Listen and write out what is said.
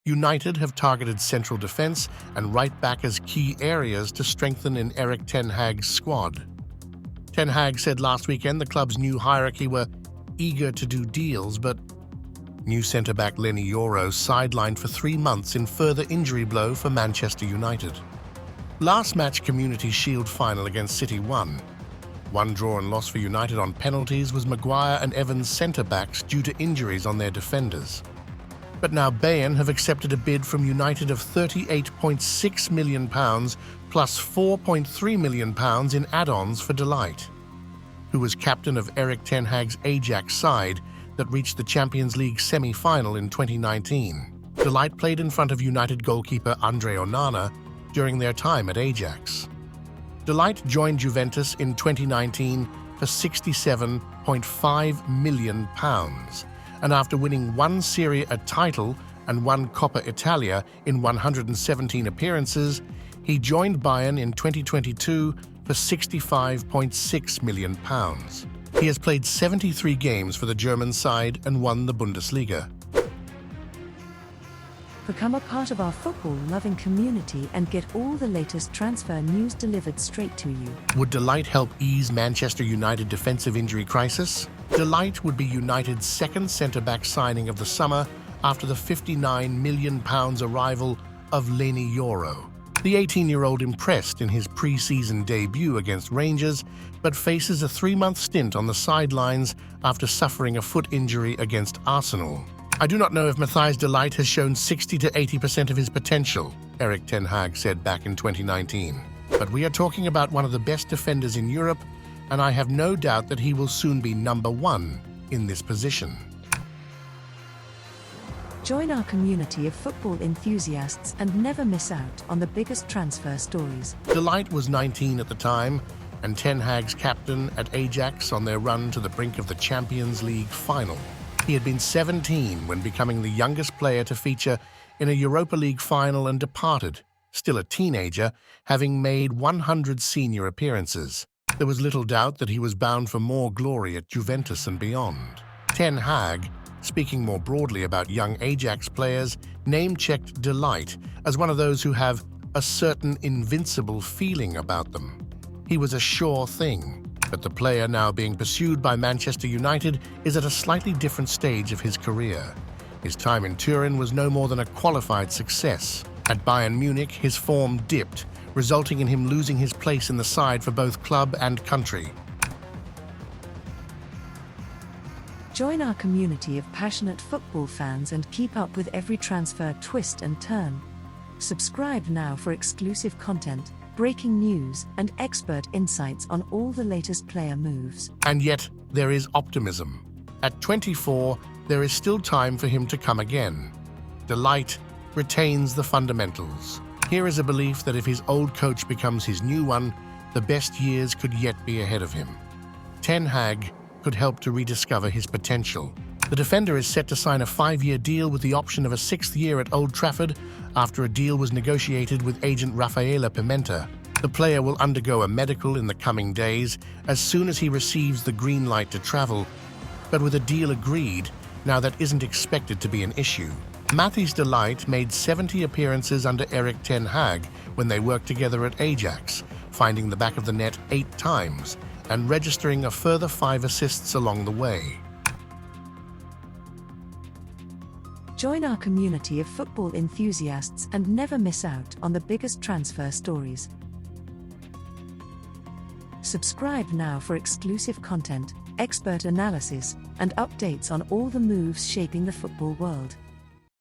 United have targeted central defence and right-back as key areas to strengthen in Erik ten Hag's squad. Ten Hag said last weekend the club's new hierarchy were eager to do deals, but new centre-back Leny Yoro sidelined for 3 months in further injury blow for Manchester United. Last match Community Shield final against City won. One draw and loss for United on penalties was Maguire and Evans' centre-backs due to injuries on their defenders. But now Bayern have accepted a bid from United of £38.6 million plus £4.3 million in add-ons for De Ligt, who was captain of Erik ten Hag's Ajax side that reached the Champions League semi-final in 2019. De Ligt played in front of United goalkeeper Andre Onana during their time at Ajax. De Ligt joined Juventus in 2019 for £67.5 million, and after winning 1 Serie A title and 1 Coppa Italia in 117 appearances, he joined Bayern in 2022 for £65.6 million. He has played 73 games for the German side and won the Bundesliga. Become a part of our football-loving community and get all the latest transfer news delivered straight to you. Would De Ligt help ease Manchester United defensive injury crisis? De Ligt would be United's second centre-back signing of the summer after the £59 million arrival of Leny Yoro. The 18-year-old impressed in his pre-season debut against Rangers, but faces a 3-month stint on the sidelines after suffering a foot injury against Arsenal. I do not know if Matthijs de Ligt has shown 60 to 80% of his potential, Erik ten Hag said back in 2019. But we are talking about one of the best defenders in Europe, and I have no doubt that he will soon be number 1 in this position. Join our community of football enthusiasts and never miss out on the biggest transfer stories. De Ligt was 19 at the time, and ten Hag's captain at Ajax on their run to the brink of the Champions League final. He had been 17 when becoming the youngest player to feature in a Europa League final and departed, still a teenager, having made 100 senior appearances. There was little doubt that he was bound for more glory at Juventus and beyond. Ten Hag, speaking more broadly about young Ajax players, name-checked De Ligt as one of those who have a certain invincible feeling about them. He was a sure thing, but the player now being pursued by Manchester United is at a slightly different stage of his career. His time in Turin was no more than a qualified success. At Bayern Munich, his form dipped, resulting in him losing his place in the side for both club and country. Join our community of passionate football fans and keep up with every transfer twist and turn. Subscribe now for exclusive content, breaking news, and expert insights on all the latest player moves. And yet, there is optimism. At 24, there is still time for him to come again. De Ligt retains the fundamentals. Here is a belief that if his old coach becomes his new one, the best years could yet be ahead of him. Ten Hag could help to rediscover his potential. The defender is set to sign a 5-year deal with the option of a 6th year at Old Trafford after a deal was negotiated with agent Rafaela Pimenta. The player will undergo a medical in the coming days as soon as he receives the green light to travel, but with a deal agreed, now that isn't expected to be an issue. Matthijs de Ligt made 70 appearances under Erik ten Hag when they worked together at Ajax, finding the back of the net 8 times and registering a further 5 assists along the way. Join our community of football enthusiasts and never miss out on the biggest transfer stories. Subscribe now for exclusive content, expert analysis, and updates on all the moves shaping the football world.